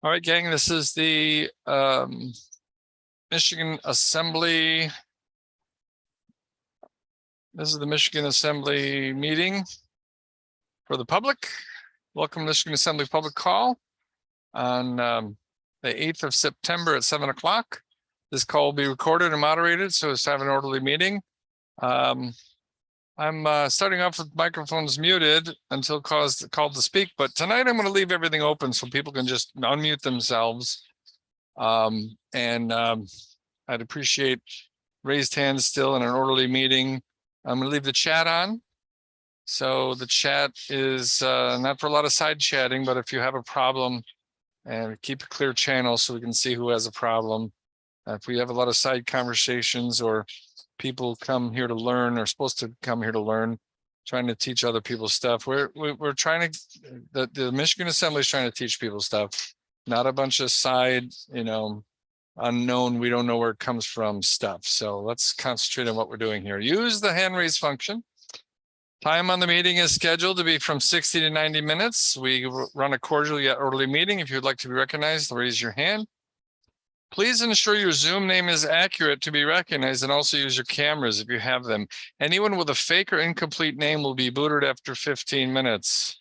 All right, gang, this is the Michigan Assembly. This is the Michigan Assembly meeting for the public. Welcome to Michigan Assembly Public Call on the 8th of September at 7 o'clock. This call will be recorded and moderated, so as to have an orderly meeting. I'm starting off with microphones muted until called to speak, but tonight I'm going to leave everything open so people can just unmute themselves. I'd appreciate raised hands still in an orderly meeting. I'm going to leave the chat on. So the chat is not for a lot of side chatting, but if you have a problem, and keep a clear channel so we can see who has a problem. If we have a lot of side conversations or people come here to learn or supposed to come here to learn, trying to teach other people stuff. We're trying to, the Michigan Assembly is trying to teach people stuff, not a bunch of side, unknown, we don't know where it comes from stuff. So let's concentrate on what we're doing here. Use the hand raise function. Time on the meeting is scheduled to be from 60 to 90 minutes. We run a cordial yet orderly meeting. If you'd like to be recognized, raise your hand. Please ensure your Zoom name is accurate to be recognized, and also use your cameras if you have them. Anyone with a fake or incomplete name will be booted after 15 minutes.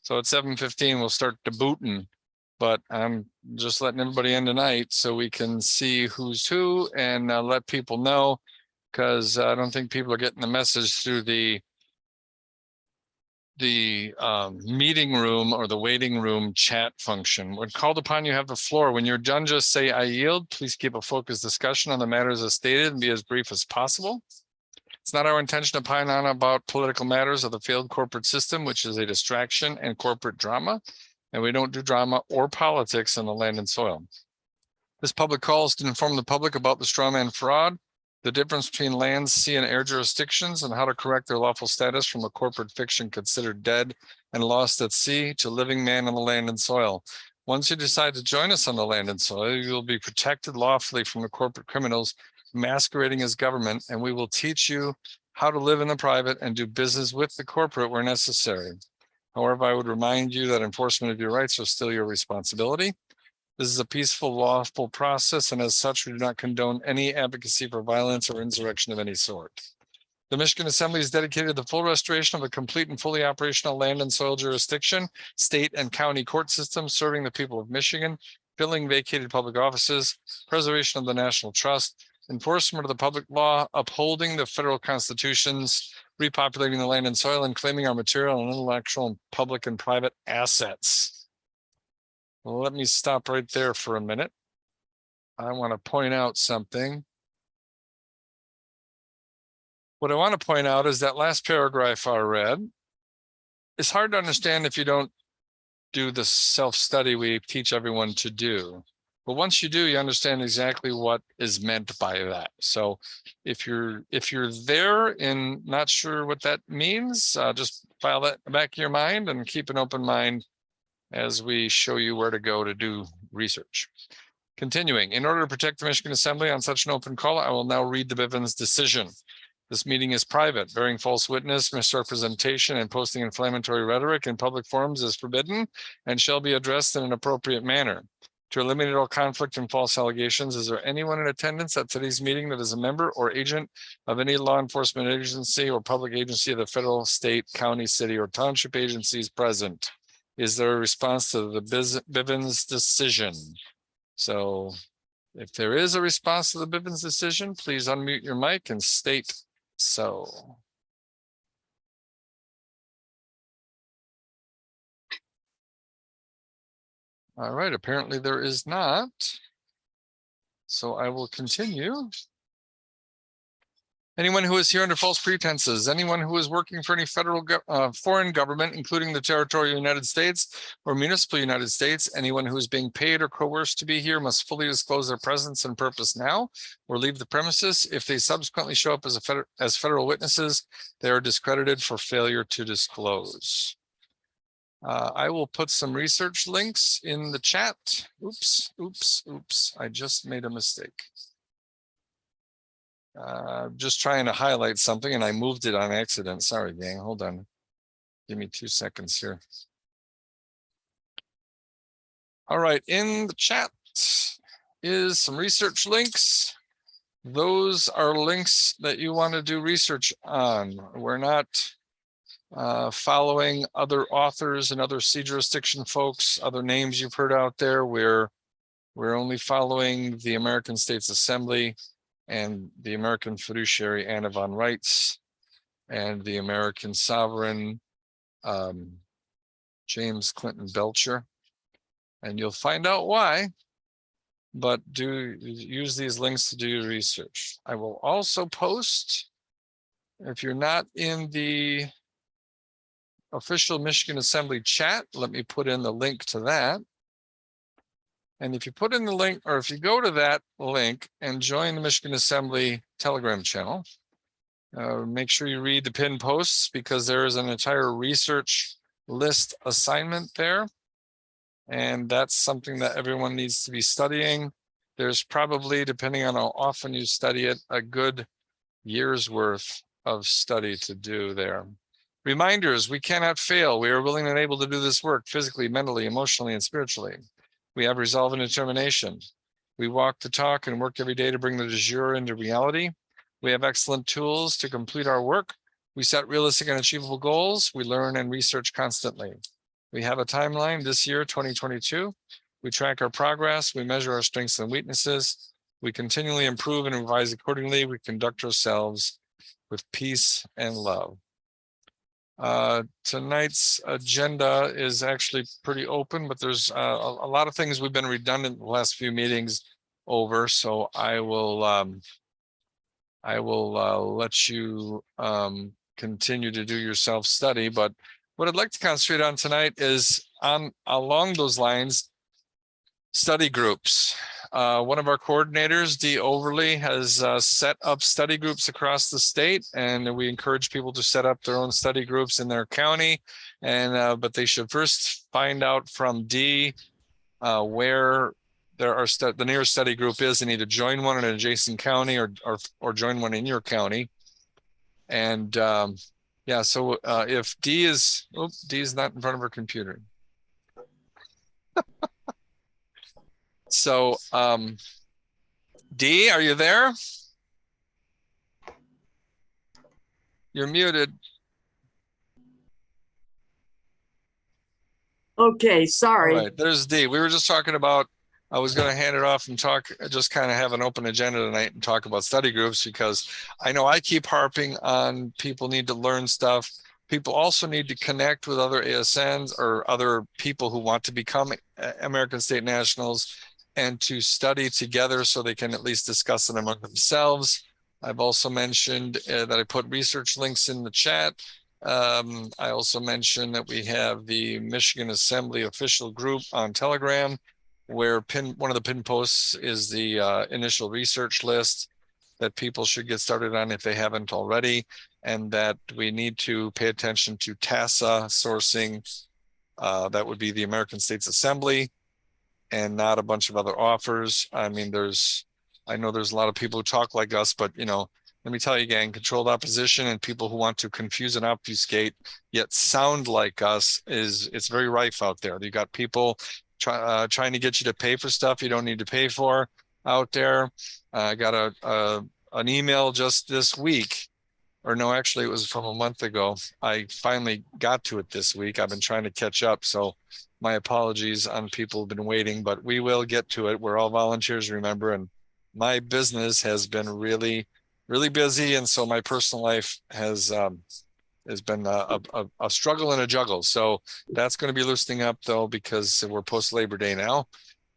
So at 7:15, we'll start debooting, but I'm just letting everybody in tonight so we can see who's who and let people know, because I don't think people are getting the message through the meeting room or the waiting room chat function. When called upon, you have the floor. When you're done, just say I yield. Please keep a focused discussion on the matters as stated and be as brief as possible. It's not our intention to pine on about political matters of the failed corporate system, which is a distraction and corporate drama. And we don't do drama or politics on the land and soil. This public call is to inform the public about the strawman fraud, the difference between land, sea, and air jurisdictions, and how to correct their lawful status from a corporate fiction considered dead and lost at sea to living man on the land and soil. Once you decide to join us on the land and soil, you will be protected lawfully from the corporate criminals masquerading as government, and we will teach you how to live in the private and do business with the corporate where necessary. However, I would remind you that enforcement of your rights are still your responsibility. This is a peaceful, lawful process, and as such, we do not condone any advocacy for violence or insurrection of any sort. The Michigan Assembly is dedicated to the full restoration of a complete and fully operational land and soil jurisdiction, state and county court system, serving the people of Michigan, filling vacated public offices, preservation of the national trust, enforcement of the public law, upholding the federal constitutions, repopulating the land and soil, and claiming our material and intellectual, public and private assets. Well, let me stop right there for a minute. I want to point out something. What I want to point out is that last paragraph I read. It's hard to understand if you don't do the self-study we teach everyone to do. But once you do, you understand exactly what is meant by that. So if you're there and not sure what that means, just file that back in your mind and keep an open mind as we show you where to go to do research. Continuing, in order to protect the Michigan Assembly on such an open call, I will now read the Bivens decision. This meeting is private. Bearing false witness, misrepresentation, and posting inflammatory rhetoric in public forums is forbidden and shall be addressed in an appropriate manner. To eliminate all conflict and false allegations, is there anyone in attendance at today's meeting that is a member or agent of any law enforcement agency or public agency of the federal, state, county, city, or township agencies present? Is there a response to the Bivens decision? So if there is a response to the Bivens decision, please unmute your mic and state so. All right, apparently there is not. So I will continue. Anyone who is here under false pretenses, anyone who is working for any federal foreign government, including the territorial United States or municipal United States, anyone who is being paid or coerced to be here must fully disclose their presence and purpose now or leave the premises. If they subsequently show up as federal witnesses, they are discredited for failure to disclose. I will put some research links in the chat. Oops, I just made a mistake. Just trying to highlight something and I moved it on accident. Sorry, gang, hold on. Give me 2 seconds here. All right, in the chat is some research links. Those are links that you want to do research on. We're not following other authors and other sea jurisdiction folks, other names you've heard out there. We're only following the American States Assembly and the American Fiduciary Anna von Reitz and the American Sovereign James Clinton Belcher. And you'll find out why, but do use these links to do your research. I will also post, if you're not in the official Michigan Assembly chat, let me put in the link to that. And if you put in the link, or if you go to that link and join the Michigan Assembly Telegram channel, make sure you read the pinned posts, because there is an entire research list assignment there. And that's something that everyone needs to be studying. There's probably, depending on how often you study it, a good year's worth of study to do there. Reminders, we cannot fail. We are willing and able to do this work physically, mentally, emotionally, and spiritually. We have resolve and determination. We walk the talk and work every day to bring the de jure into reality. We have excellent tools to complete our work. We set realistic and achievable goals. We learn and research constantly. We have a timeline this year, 2022. We track our progress. We measure our strengths and weaknesses. We continually improve and revise accordingly. We conduct ourselves with peace and love. Tonight's agenda is actually pretty open, but there's a lot of things we've been redundant the last few meetings over. So I will let you continue to do your self-study, but what I'd like to concentrate on tonight is along those lines, study groups. One of our coordinators, Dee Overly, has set up study groups across the state, and we encourage people to set up their own study groups in their county. And but they should first find out from Dee where there are the nearest study group is, and either join one in an adjacent county or join one in your county. And yeah, so if Dee is, Dee is not in front of her computer. So Dee, are you there? You're muted. Okay, sorry. All right, there's Dee. We were just talking about, I was going to hand it off and talk, just kind of have an open agenda tonight and talk about study groups, because I know I keep harping on people need to learn stuff. People also need to connect with other ASNs or other people who want to become American State Nationals and to study together so they can at least discuss it among themselves. I've also mentioned that I put research links in the chat. I also mentioned that we have the Michigan Assembly official group on Telegram, where one of the pin posts is the initial research list that people should get started on if they haven't already, and that we need to pay attention to TASA sourcing. That would be the American States Assembly and not a bunch of other offers. I mean, I know there's a lot of people who talk like us, but you know, let me tell you, gang, controlled opposition and people who want to confuse and obfuscate yet sound like us it's very rife out there. You got people trying to get you to pay for stuff you don't need to pay for out there. I got an email just this week, or no, actually it was from a month ago. I finally got to it this week. I've been trying to catch up, so my apologies on people who've been waiting, but we will get to it. We're all volunteers, remember, and my business has been really busy, and so my personal life has been a struggle and a juggle. So that's going to be loosening up, though, because we're post Labor Day now.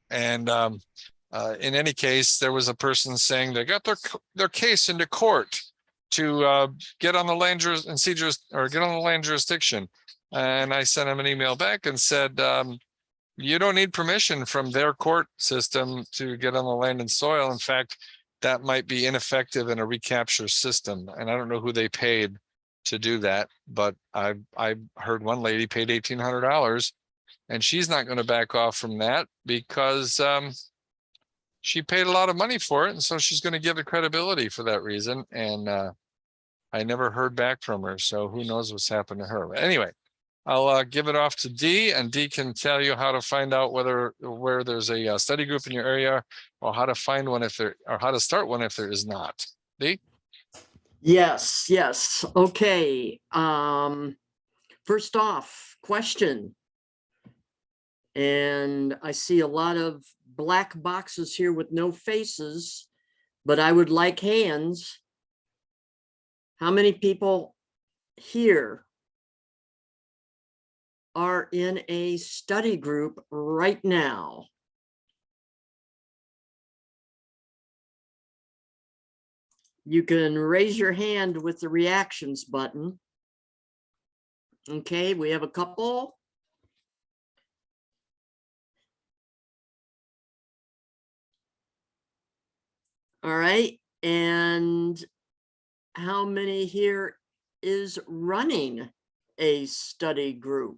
And in any case, there was a person saying they got their case into court to get on the land jurisdiction, and I sent him an email back and said, you don't need permission from their court system to get on the land and soil. In fact, that might be ineffective in a recapture system. And I don't know who they paid to do that, but I heard one lady paid $1,800, and she's not going to back off from that because she paid a lot of money for it. And so she's going to give it credibility for that reason. And I never heard back from her. So who knows what's happened to her. But anyway, I'll give it off to Dee, and Dee can tell you how to find out where there's a study group in your area, or how to find one or how to start one if there is not. Dee? Yes. Okay. First off, question. And I see a lot of black boxes here with no faces, but I would like hands. How many people here are in a study group right now? You can raise your hand with the reactions button. Okay, we have a couple. All right, and how many here is running a study group?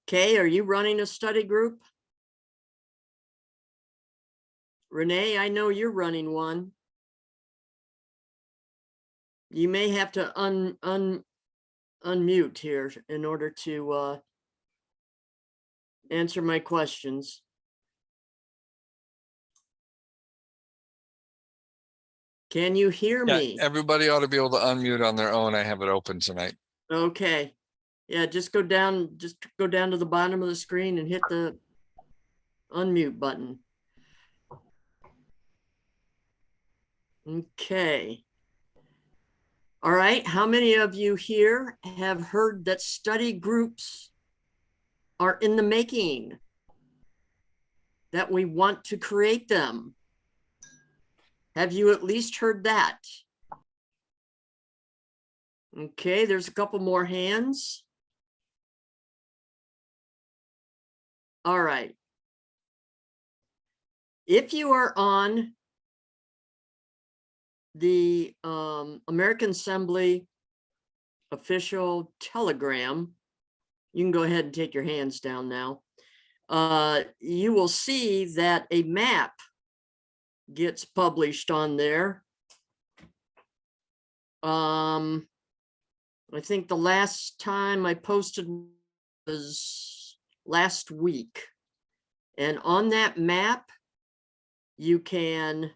Okay, are you running a study group? Renee, I know you're running one. You may have to unmute here in order to answer my questions. Can you hear me? Everybody ought to be able to unmute on their own. I have it open tonight. Okay. Yeah, just go down to the bottom of the screen and hit the unmute button. Okay. All right, how many of you here have heard that study groups are in the making, that we want to create them? Have you at least heard that? Okay, there's a couple more hands. All right. If you are on the American Assembly official Telegram, you can go ahead and take your hands down now. You will see that a map gets published on there. I think the last time I posted was last week. And on that map, you can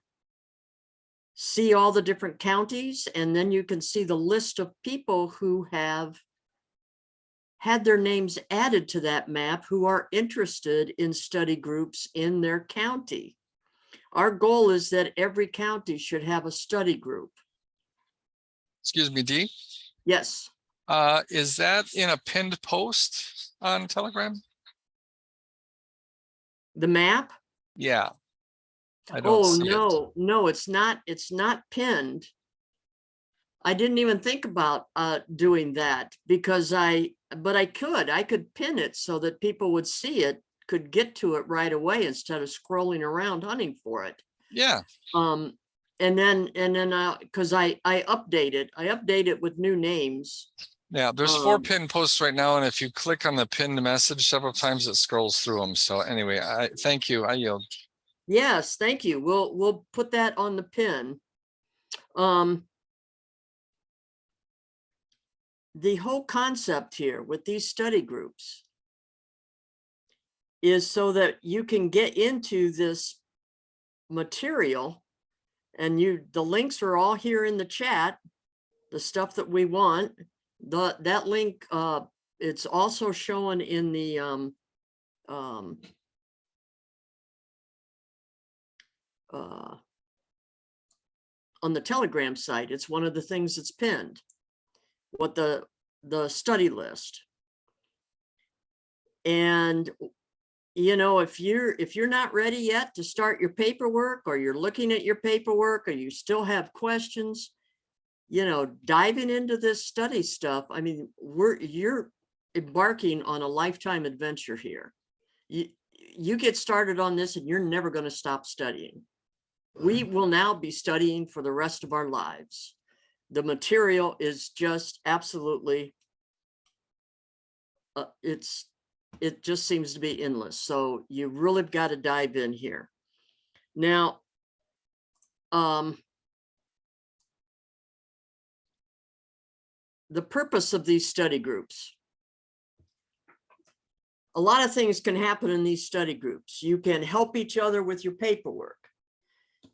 see all the different counties, and then you can see the list of people who have had their names added to that map who are interested in study groups in their county. Our goal is that every county should have a study group. Excuse me, Dee? Yes. Is that in a pinned post on Telegram? The map? Yeah. I don't see it. No, it's not pinned. I didn't even think about doing that because I could pin it so that people would see it, could get to it right away instead of scrolling around hunting for it. Yeah. And then because I update it with new names. Yeah, there's 4 pinned posts right now, and if you click on the pinned message several times, it scrolls through them. So anyway, thank you. I yield. Yes, thank you. We'll put that on the pin. The whole concept here with these study groups is so that you can get into this material, and the links are all here in the chat, the stuff that we want. That link, it's also shown in the on the Telegram site. It's one of the things that's pinned, what the study list. And you know, if you're not ready yet to start your paperwork, or you're looking at your paperwork, or you still have questions, you know, diving into this study stuff, I mean, you're embarking on a lifetime adventure here. You get started on this and you're never going to stop studying. We will now be studying for the rest of our lives. The material is just absolutely, it just seems to be endless. So you really got to dive in here. Now, the purpose of these study groups. A lot of things can happen in these study groups. You can help each other with your paperwork.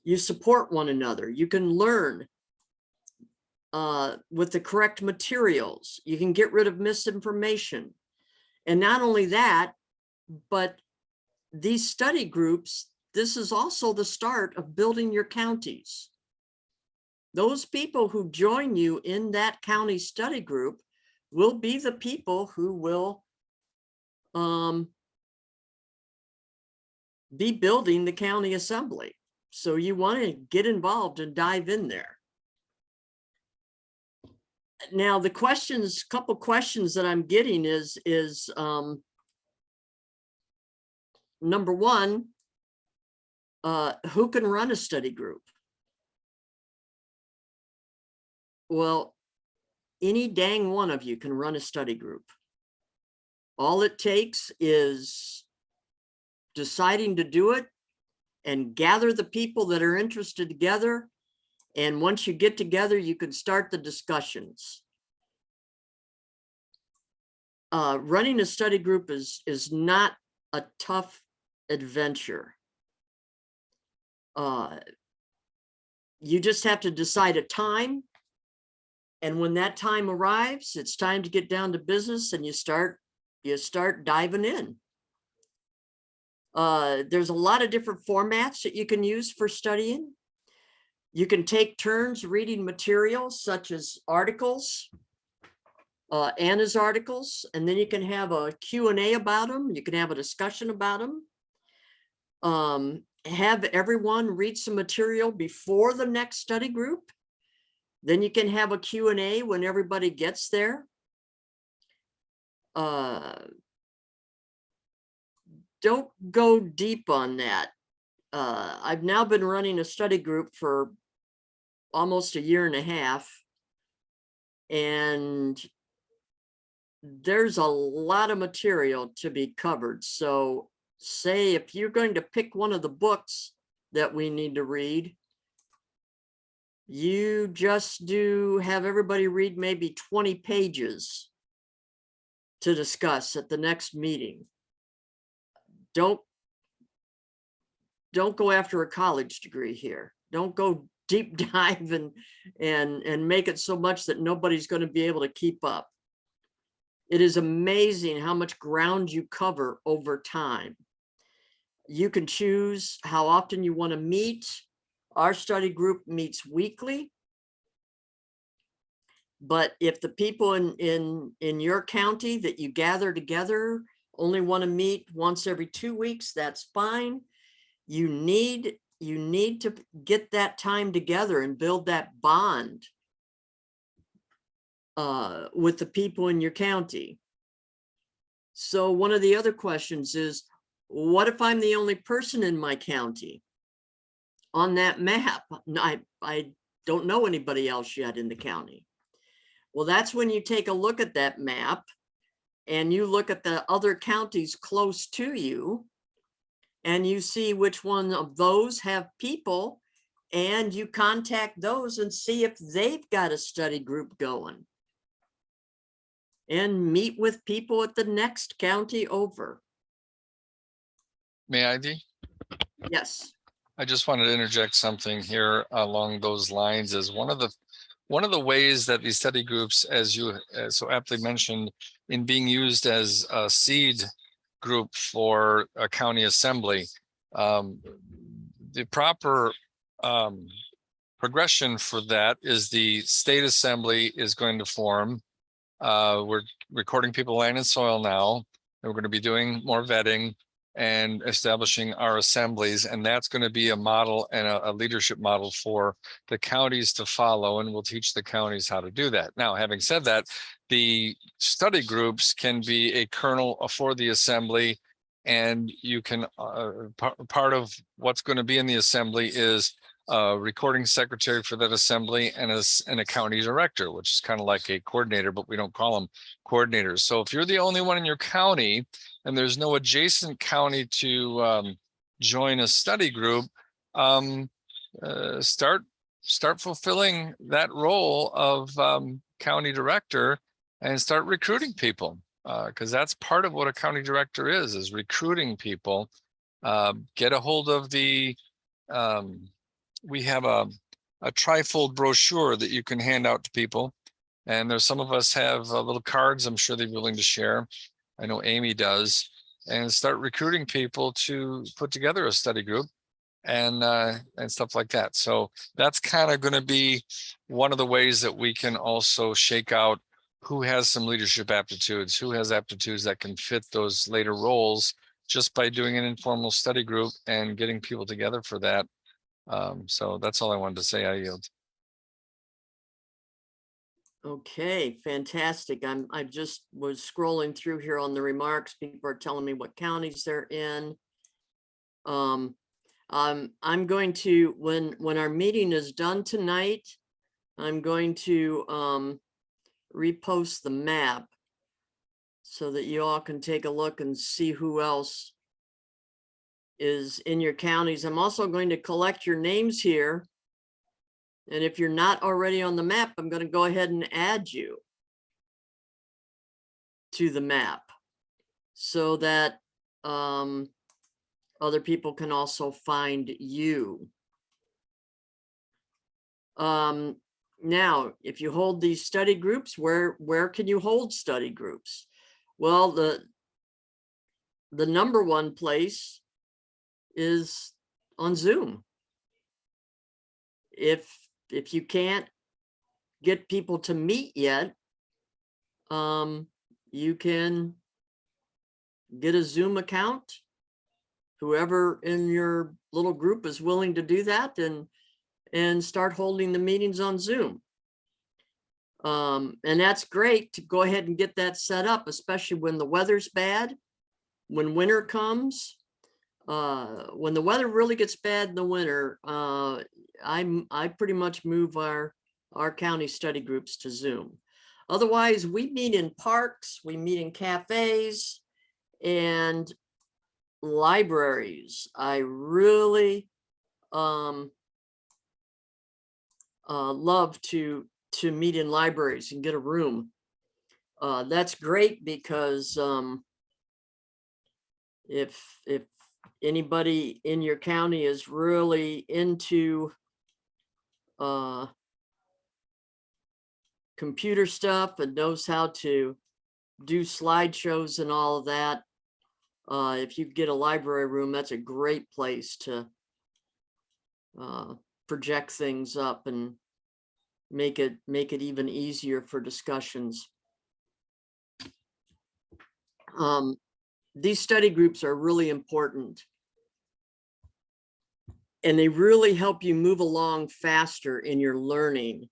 You support one another. You can learn with the correct materials. You can get rid of misinformation. And not only that, but these study groups, this is also the start of building your counties. Those people who join you in that county study group will be the people who will be building the county assembly. So you want to get involved and dive in there. Now, the questions, couple questions that I'm getting is number one, who can run a study group? Well, any dang one of you can run a study group. All it takes is deciding to do it and gather the people that are interested together. And once you get together, you can start the discussions. Running a study group is not a tough adventure. You just have to decide a time. And when that time arrives, it's time to get down to business and you start diving in. There's a lot of different formats that you can use for studying. You can take turns reading materials such as articles, Anna's articles, and then you can have a Q&A about them. You can have a discussion about them. Have everyone read some material before the next study group. Then you can have a Q&A when everybody gets there. Don't go deep on that. I've now been running a study group for almost a year and a half. And there's a lot of material to be covered. So say if you're going to pick one of the books that we need to read, you just have everybody read maybe 20 pages to discuss at the next meeting. Don't go after a college degree here. Don't go deep dive and make it so much that nobody's going to be able to keep up. It is amazing how much ground you cover over time. You can choose how often you want to meet. Our study group meets weekly. But if the people in your county that you gather together only want to meet once every 2 weeks, that's fine. You need to get that time together and build that bond with the people in your county. So one of the other questions is, what if I'm the only person in my county on that map? I don't know anybody else yet in the county. Well, that's when you take a look at that map and you look at the other counties close to you and you see which one of those have people and you contact those and see if they've got a study group going. And meet with people at the next county over. May I, Dee? Yes. I just wanted to interject something here along those lines. Is one of the ways that these study groups, as you so aptly mentioned, in being used as a seed group for a county assembly, the proper progression for that is the state assembly is going to form. We're recording people, land, and soil now, and we're going to be doing more vetting and establishing our assemblies, and that's going to be a model and a leadership model for the counties to follow, and we'll teach the counties how to do that. Now, having said that, the study groups can be a kernel for the assembly, and you can part of what's going to be in the assembly is recording secretary for that assembly and a county director, which is kind of like a coordinator, but we don't call them coordinators. So if you're the only one in your county and there's no adjacent county to join a study group, start fulfilling that role of county director and start recruiting people. Because that's part of what a county director is recruiting people. Get a hold of the, we have a trifold brochure that you can hand out to people. And there's some of us have little cards I'm sure they're willing to share. I know Amy does. And start recruiting people to put together a study group and stuff like that. So that's kind of going to be one of the ways that we can also shake out who has some leadership aptitudes, who has aptitudes that can fit those later roles, just by doing an informal study group and getting people together for that. So that's all I wanted to say. I yield. Okay, fantastic. I just was scrolling through here on the remarks. People are telling me what counties they're in. I'm going to, when our meeting is done tonight, I'm going to repost the map so that you all can take a look and see who else is in your counties. I'm also going to collect your names here. And if you're not already on the map, I'm going to go ahead and add you to the map so that other people can also find you. Now, if you hold these study groups, where can you hold study groups? Well, the number one place is on Zoom. If you can't get people to meet yet, you can get a Zoom account. Whoever in your little group is willing to do that, and start holding the meetings on Zoom. And that's great to go ahead and get that set up, especially when the weather's bad, when winter comes. When the weather really gets bad in the winter, I pretty much move our county study groups to Zoom. Otherwise, we meet in parks, we meet in cafes and libraries. I really love to meet in libraries and get a room. That's great because if anybody in your county is really into computer stuff and knows how to do slideshows and all of that, if you get a library room, that's a great place to project things up and make it even easier for discussions. These study groups are really important, and they really help you move along faster in your learning.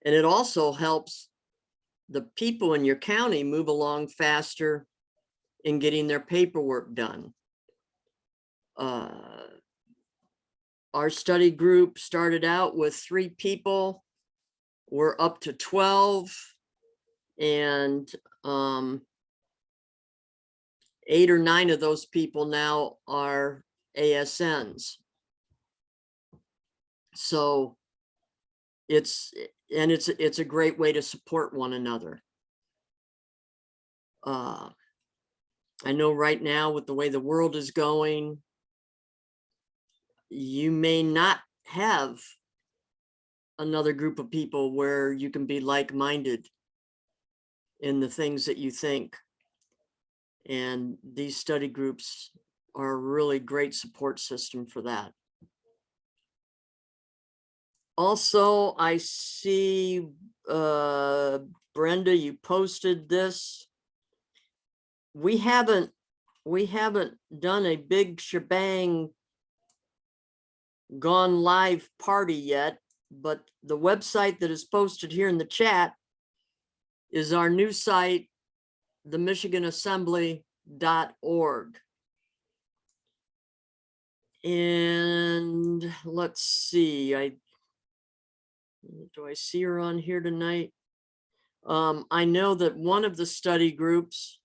And it also helps the people in your county move along faster in getting their paperwork done. Our study group started out with 3 people. We're up to 12, and 8 or 9 of those people now are ASNs. So it's a great way to support one another. I know right now with the way the world is going, you may not have another group of people where you can be like-minded in the things that you think. And these study groups are a really great support system for that. Also, I see, Brenda, you posted this. We haven't done a big shebang gone live party yet, but the website that is posted here in the chat is our new site, themichiganassembly.org. And let's see, do I see her on here tonight? I know that one of the study groups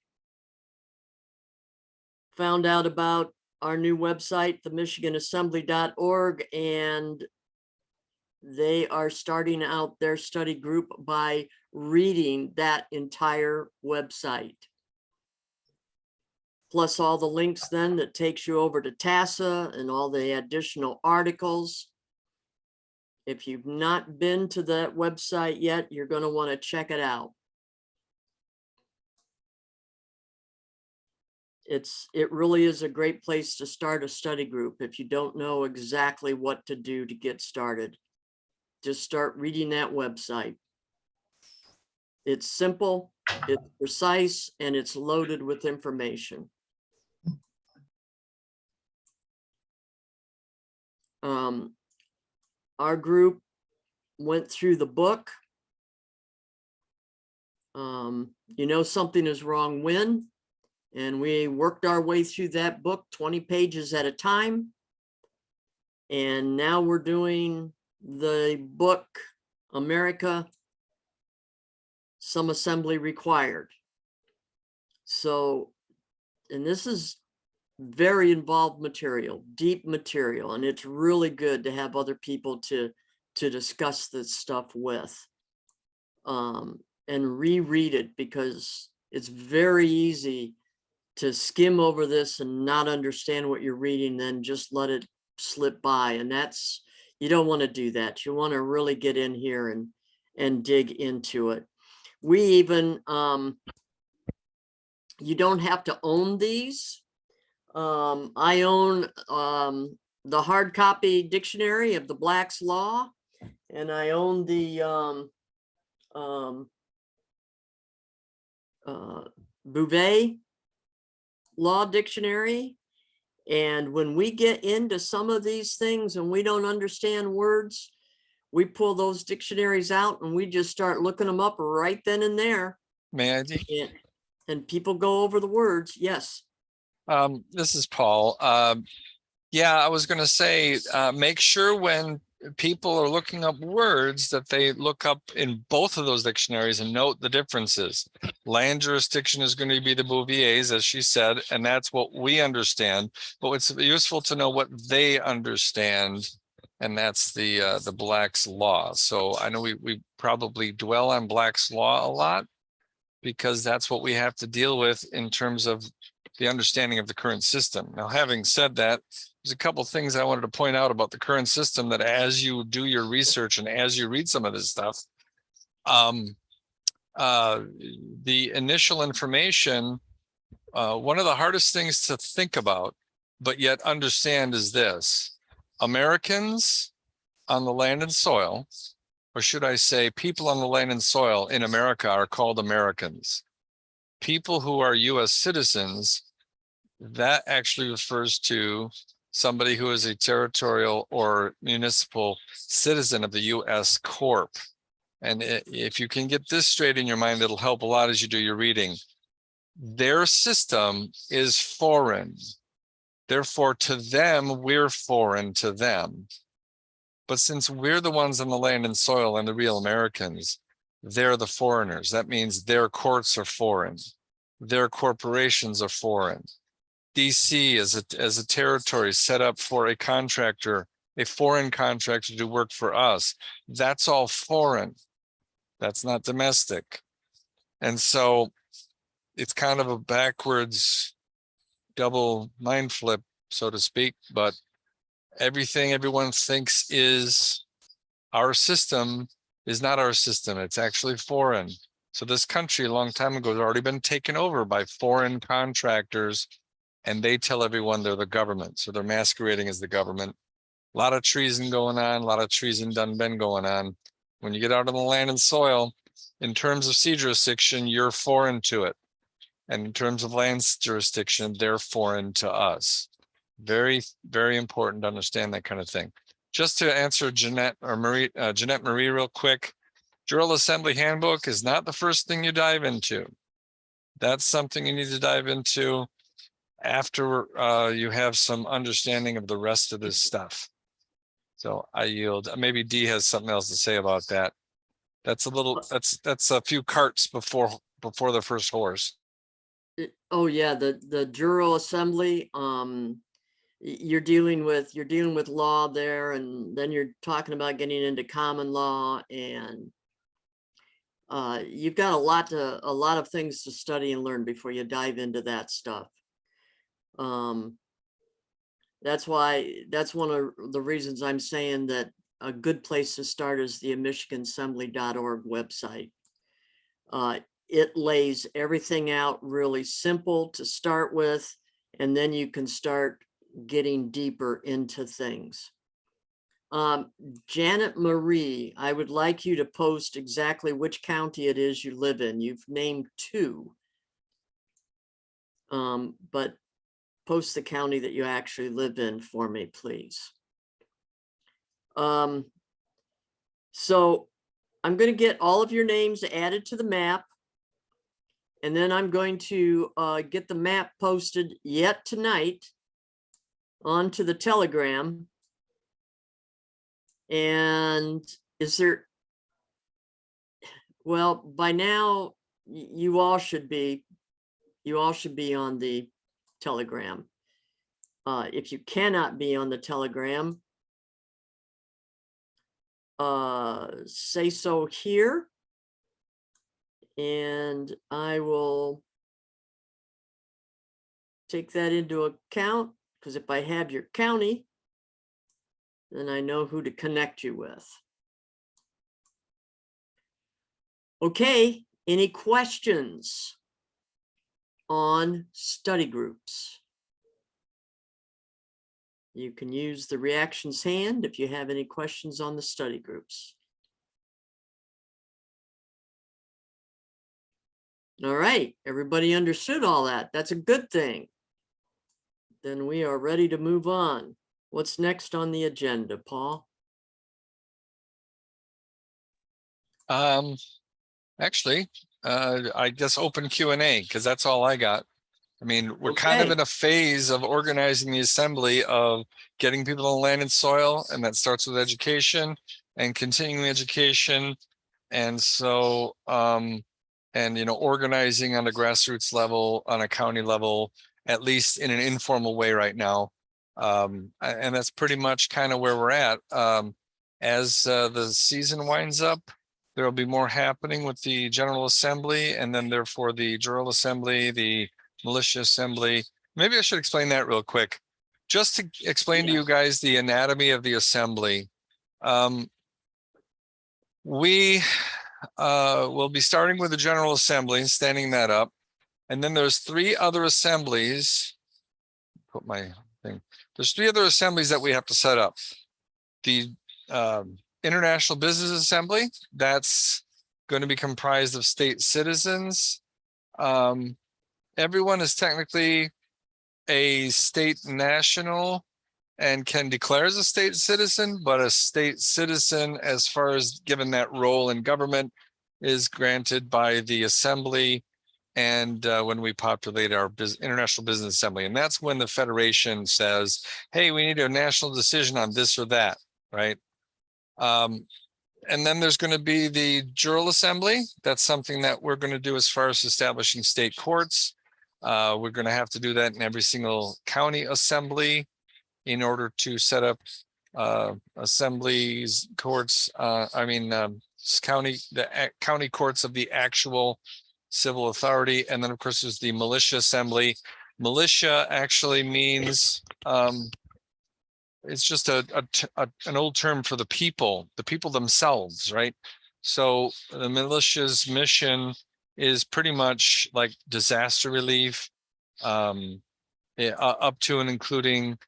found out about our new website, themichiganassembly.org, and they are starting out their study group by reading that entire website. Plus all the links then that takes you over to TASA and all the additional articles. If you've not been to that website yet, you're going to want to check it out. It really is a great place to start a study group if you don't know exactly what to do to get started. Just start reading that website. It's simple, it's precise, and it's loaded with information. Our group went through the book. You know something is wrong when, and we worked our way through that book 20 pages at a time. And now we're doing the book, America, Some Assembly Required. So, and this is very involved material, deep material, and it's really good to have other people to discuss this stuff with, and reread it, because it's very easy to skim over this and not understand what you're reading, then just let it slip by. And that's, you don't want to do that. You want to really get in here and dig into it. We even, you don't have to own these. I own the hard copy dictionary of the Black's Law, and I own the Bouvet Law Dictionary. And when we get into some of these things and we don't understand words, we pull those dictionaries out and we just start looking them up right then and there. May I? And people go over the words. Yes. This is Paul. Yeah, I was going to say, make sure when people are looking up words that they look up in both of those dictionaries and note the differences. Land jurisdiction is going to be the Bouvier's, as she said, and that's what we understand. But it's useful to know what they understand, and that's the Black's Law. So I know we probably dwell on Black's Law a lot because that's what we have to deal with in terms of the understanding of the current system. Now, having said that, there's a couple of things I wanted to point out about the current system that as you do your research and as you read some of this stuff, the initial information, one of the hardest things to think about, but yet understand is this: Americans on the land and soil, or should I say people on the land and soil in America, are called Americans. People who are US citizens, that actually refers to somebody who is a territorial or municipal citizen of the US Corp. And if you can get this straight in your mind, it'll help a lot as you do your reading. Their system is foreign. Therefore, to them, we're foreign to them. But since we're the ones on the land and soil and the real Americans, they're the foreigners. That means their courts are foreign. Their corporations are foreign. DC as a territory set up for a contractor, a foreign contractor to work for us. That's all foreign. That's not domestic. And so it's kind of a backwards double mind flip, so to speak, but everything everyone thinks is our system is not our system. It's actually foreign. So this country a long time ago has already been taken over by foreign contractors, and they tell everyone they're the government. So they're masquerading as the government. A lot of treason going on, a lot of treason done been going on. When you get out on the land and soil, in terms of sea jurisdiction, you're foreign to it. And in terms of land jurisdiction, they're foreign to us. Very, very important to understand that kind of thing. Just to answer Jeanette Marie real quick, General Assembly Handbook is not the first thing you dive into. That's something you need to dive into after you have some understanding of the rest of this stuff. So I yield. Maybe Dee has something else to say about that. That's a little, that's a few carts before the first horse. Oh yeah, the General Assembly, you're dealing with law there, and then you're talking about getting into common law, and you've got a lot of things to study and learn before you dive into that stuff. That's one of the reasons I'm saying that a good place to start is the michigansembly.org website. It lays everything out really simple to start with, and then you can start getting deeper into things. Janet Marie, I would like you to post exactly which county it is you live in. You've named 2. But post the county that you actually live in for me, please. So I'm going to get all of your names added to the map. And then I'm going to get the map posted yet tonight onto the Telegram. And well, by now you all should be on the Telegram. If you cannot be on the Telegram, say so here, and I will take that into account, because if I have your county, then I know who to connect you with. Okay, any questions on study groups? You can use the reactions hand if you have any questions on the study groups. All right, everybody understood all that. That's a good thing. Then we are ready to move on. What's next on the agenda, Paul? Actually, I guess open Q&A, because that's all I got. I mean, we're kind of Okay. in a phase of organizing the assembly of getting people on land and soil, and that starts with education and continuing education. And so, and, you know, organizing on a grassroots level, on a county level, at least in an informal way right now. And that's pretty much kind of where we're at. As the season winds up, there will be more happening with the General Assembly, and then therefore the General Assembly, the Militia Assembly. Maybe I should explain that real quick, just to explain to you guys the anatomy of the assembly. We will be starting with the General Assembly, standing that up, and then there's 3 other assemblies. Put my thing. There's 3 other assemblies that we have to set up. The International Business Assembly, that's going to be comprised of state citizens. Everyone is technically a state national and can declare as a state citizen, but a state citizen, as far as given that role in government, is granted by the assembly. And when we populate our International Business Assembly, and that's when the Federation says, hey, we need a national decision on this or that, right? And then there's going to be the General Assembly. That's something that we're going to do as far as establishing state courts. We're going to have to do that in every single county assembly in order to set up assemblies, courts. County courts of the actual civil authority. And then of course there's the Militia Assembly. Militia actually means it's just an old term for the people themselves, right? So the militia's mission is pretty much like disaster relief, up to and including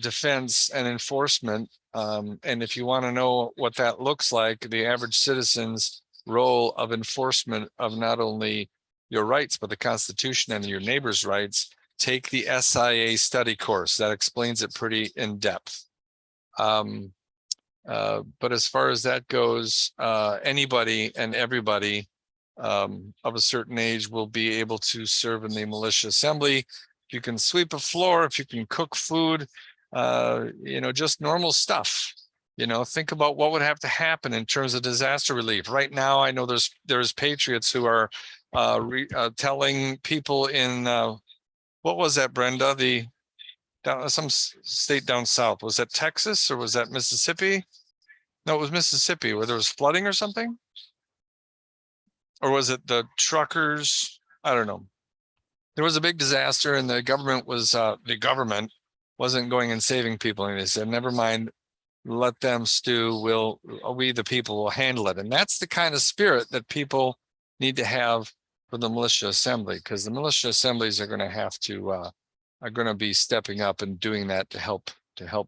defense and enforcement. And if you want to know what that looks like, the average citizen's role of enforcement of not only your rights, but the Constitution and your neighbor's rights, take the SIA study course. That explains it pretty in depth. But as far as that goes, anybody and everybody of a certain age will be able to serve in the Militia Assembly. If you can sweep a floor, if you can cook food, just normal stuff. Think about what would have to happen in terms of disaster relief. Right now, I know there's patriots who are telling people in what was that, Brenda? Some state down south. Was that Texas or was that Mississippi? No, it was Mississippi, where there was flooding or something. or was it the truckers? I don't know. There was a big disaster and the government wasn't going and saving people. And they said, never mind, let them stew. We, the people, will handle it. And that's the kind of spirit that people need to have for the militia assembly, because the militia assemblies are going to have to, are going to be stepping up and doing that to help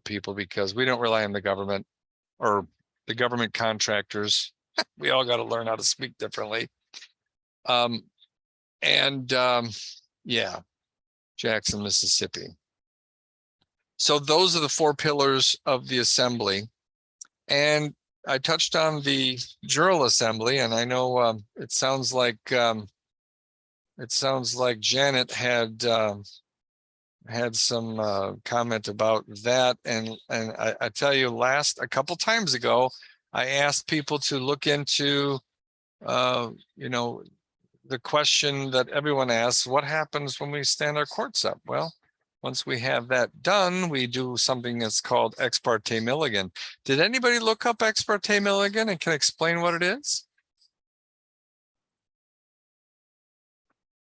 people, because we don't rely on the government or the government contractors. We all got to learn how to speak differently. Yeah, Jackson, Mississippi. So those are the 4 pillars of the assembly. And I touched on the Jural Assembly, and I know it sounds like Janet had some comment about that. And I tell you, a couple times ago, I asked people to look into, the question that everyone asks: what happens when we stand our courts up? Well, once we have that done, we do something that's called ex parte Milligan. Did anybody look up ex parte Milligan and can explain what it is?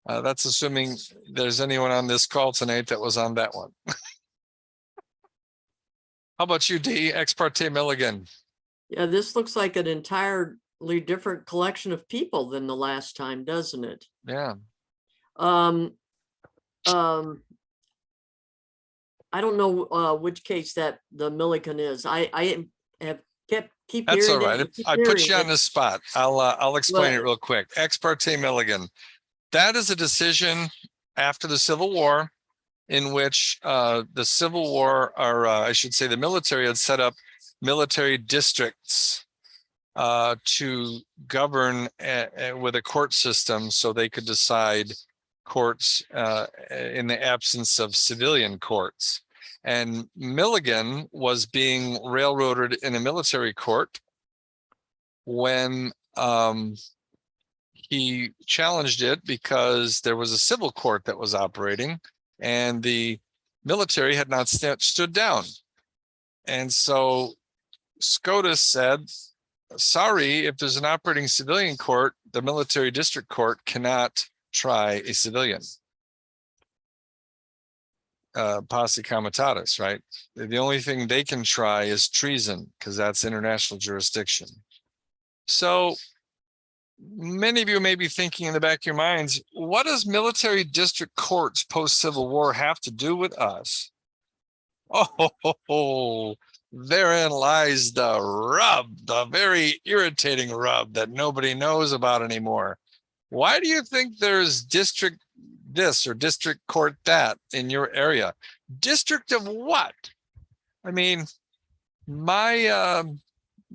That's assuming there's anyone on this call tonight that was on that one. How about you, D? Ex parte Milligan. Yeah, this looks like an entirely different collection of people than the last time, doesn't it? Yeah. I don't know which case that the Milligan is. I have keep That's hearing all right. it. I put you on the spot. I'll explain it real quick. Ex parte Milligan. That is a decision after the Civil War, in which the Civil War, or I should say the military, had set up military districts to govern with a court system, so they could decide courts in the absence of civilian courts. And Milligan was being railroaded in a military court when he challenged it, because there was a civil court that was operating and the military had not stood down. And so SCOTUS said, sorry, if there's an operating civilian court, the military district court cannot try a civilian. Posse comitatus, right? The only thing they can try is treason, because that's international jurisdiction. So many of you may be thinking in the back of your minds, what does military district courts post-Civil War have to do with us? Oh, therein lies the rub, the very irritating rub that nobody knows about anymore. Why do you think there's district this or district court that in your area? District of what? I mean, my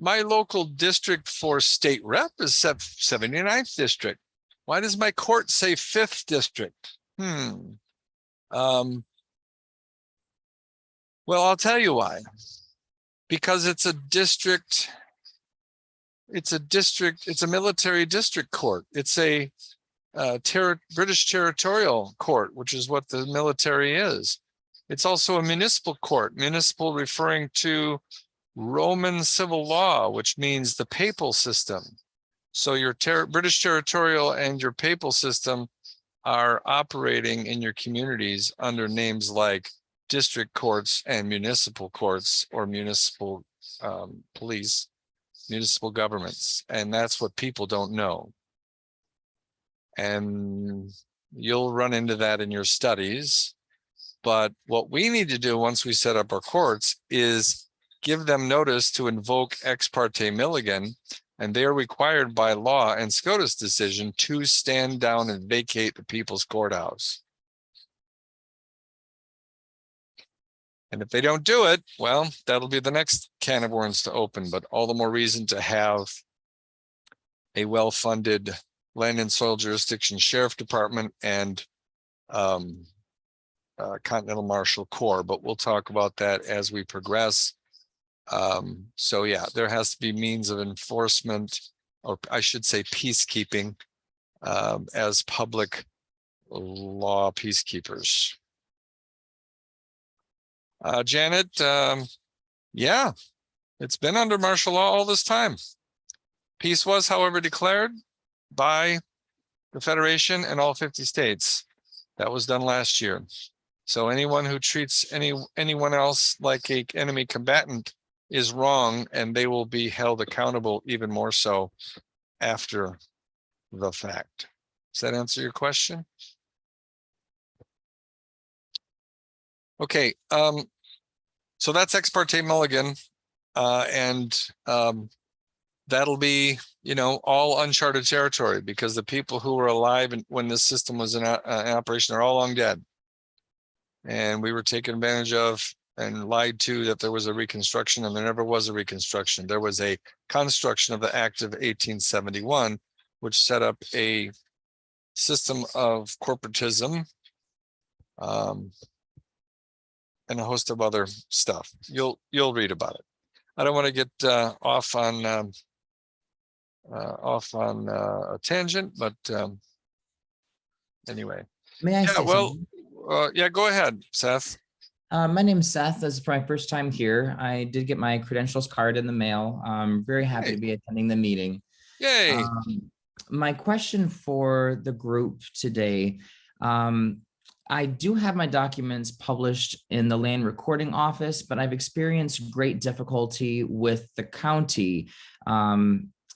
local district for state rep is 79th district. Why does my court say 5th district? Well, I'll tell you why. Because it's a district, it's a military district court. It's a British territorial court, which is what the military is. It's also a municipal court, municipal referring to Roman civil law, which means the papal system. So your British territorial and your papal system are operating in your communities under names like district courts and municipal courts, or municipal police, municipal governments. And that's what people don't know. And you'll run into that in your studies. But what we need to do once we set up our courts is give them notice to invoke ex parte Milligan, and they are required by law and SCOTUS decision to stand down and vacate the people's courthouse. And if they don't do it, well, that'll be the next can of worms to open, but all the more reason to have a well-funded land and soil jurisdiction sheriff department and Continental Marshal Corps, but we'll talk about that as we progress. So yeah, there has to be means of enforcement, or I should say peacekeeping, as public law peacekeepers. Janet, yeah, it's been under martial law all this time. Peace was, however, declared by the Federation and all 50 states. That was done last year. So anyone who treats anyone else like an enemy combatant is wrong, and they will be held accountable even more so after the fact. Does that answer your question? Okay, so that's ex parte Mulligan, and that'll be, all uncharted territory, because the people who were alive when this system was in operation are all long dead. And we were taken advantage of and lied to that there was a reconstruction, and there never was a reconstruction. There was a construction of the Act of 1871, which set up a system of corporatism, and a host of other stuff. You'll read about it. I don't want to get off on a tangent, but anyway. May I say something? Yeah, go ahead, Seth. My name's Seth. This is my first time here. I did get my credentials card in the mail. I'm very happy to be attending the meeting. Yay. My question for the group today, I do have my documents published in the land recording office, but I've experienced great difficulty with the county.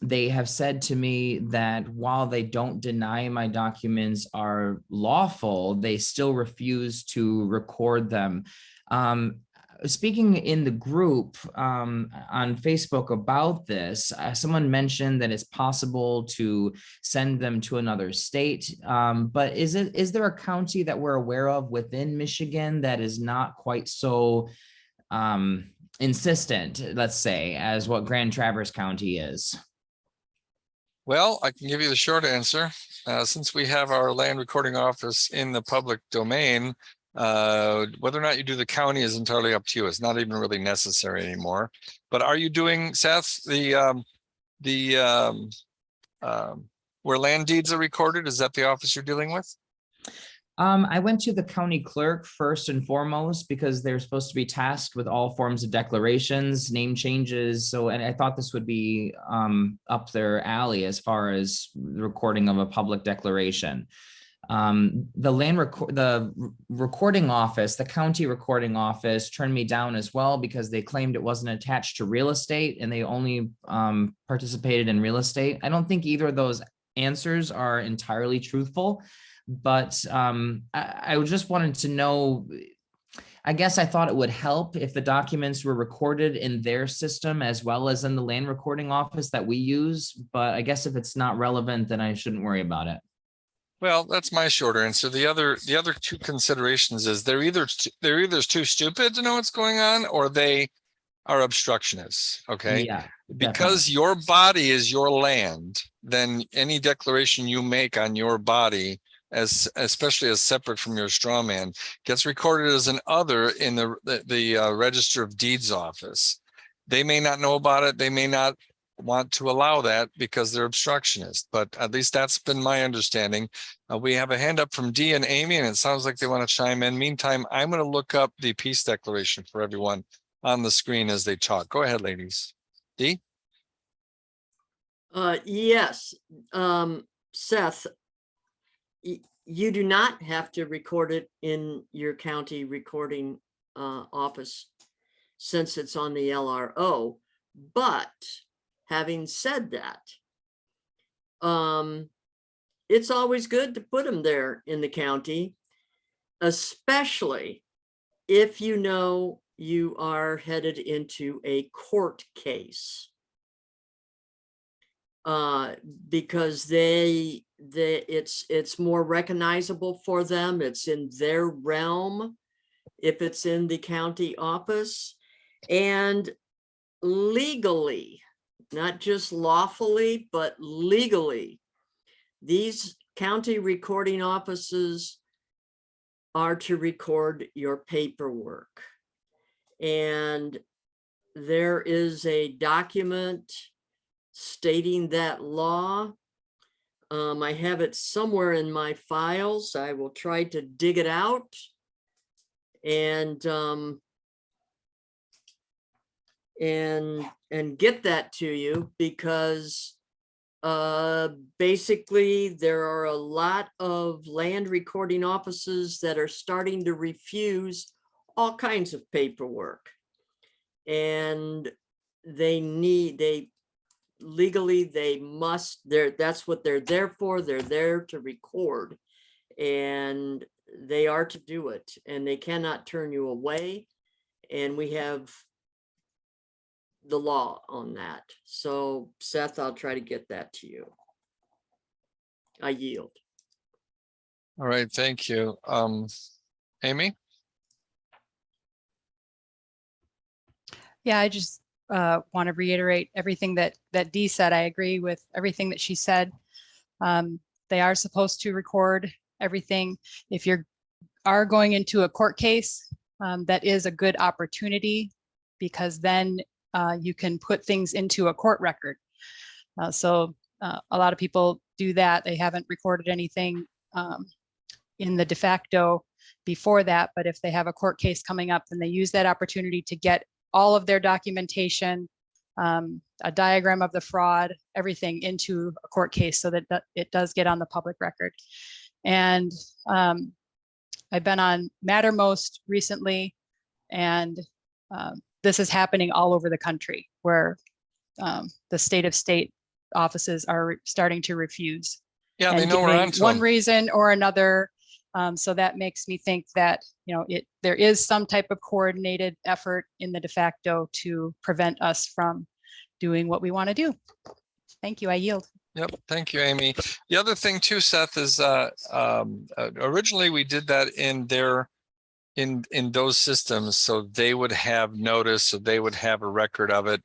They have said to me that while they don't deny my documents are lawful, they still refuse to record them. Speaking in the group on Facebook about this, someone mentioned that it's possible to send them to another state. But is there a county that we're aware of within Michigan that is not quite so insistent, let's say, as what Grand Traverse County is? Well, I can give you the short answer. Since we have our land recording office in the public domain, whether or not you do the county is entirely up to you. It's not even really necessary anymore. But are you doing, Seth, where land deeds are recorded? Is that the office you're dealing with? I went to the county clerk first and foremost because they're supposed to be tasked with all forms of declarations, name changes. And I thought this would be up their alley as far as the recording of a public declaration. The recording office, the county recording office, turned me down as well because they claimed it wasn't attached to real estate and they only participated in real estate. I don't think either of those answers are entirely truthful, but I just wanted to know, I guess I thought it would help if the documents were recorded in their system as well as in the land recording office that we use. But I guess if it's not relevant, then I shouldn't worry about it. Well, that's my short answer. The other two considerations is they're either too stupid to know what's going on, or they are obstructionists. Okay. Yeah, because your body is your land, then any declaration you make on your body, especially as separate from your straw man, gets recorded as an other in the Register of Deeds office. They may not know about it. They may not want to allow that because they're obstructionist, but at least that's been my understanding. We have a hand up from Dee and Amy, and it sounds like they want to chime in. Meantime, I'm going to look up the peace declaration for everyone on the screen as they talk. Go ahead, ladies. Dee? Yes, Seth, you do not have to record it in your county recording office since it's on the LRO. But having said that, it's always good to put them there in the county, especially if you know you are headed into a court case. Because it's more recognizable for them. It's in their realm if it's in the county office, and legally, not just lawfully, but legally, these county recording offices are to record your paperwork. And there is a document stating that law. I have it somewhere in my files. I will try to dig it out and get that to you, because Basically, there are a lot of land recording offices that are starting to refuse all kinds of paperwork. And legally, they must, that's what they're there for. They're there to record. And they are to do it, and they cannot turn you away. And we have the law on that. So Seth, I'll try to get that to you. I yield. All right, thank you. Amy? Yeah, I just want to reiterate everything that Dee said. I agree with everything that she said. They are supposed to record everything. If you are going into a court case, that is a good opportunity, because then you can put things into a court record. So a lot of people do that. They haven't recorded anything in the de facto before that, but if they have a court case coming up, then they use that opportunity to get all of their documentation, a diagram of the fraud, everything into a court case, so that it does get on the public record. And I've been on Mattermost recently, and this is happening all over the country, where the state offices are starting to refuse. Yeah, they and know we're giving on to one them. reason or another. So that makes me think that, there is some type of coordinated effort in the de facto to prevent us from doing what we want to do. Thank you. I yield. Yep, thank you, Amy. The other thing too, Seth, is originally we did that in those systems, so they would have notice, so they would have a record of it.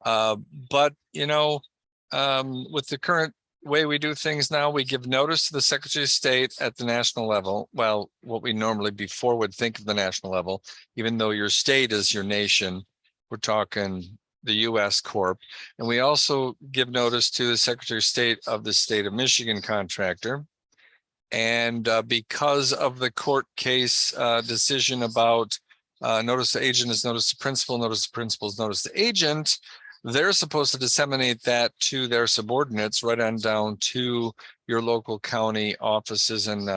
But with the current way we do things now, we give notice to the Secretary of State at the national level. Well, what we normally before would think of the national level, even though your state is your nation, we're talking the U.S. Corp. And we also give notice to the Secretary of State of the state of Michigan contractor. And because of the court case decision about notice to agent is notice to principal, notice to principal is notice to agent, they're supposed to disseminate that to their subordinates, right on down to your local county offices and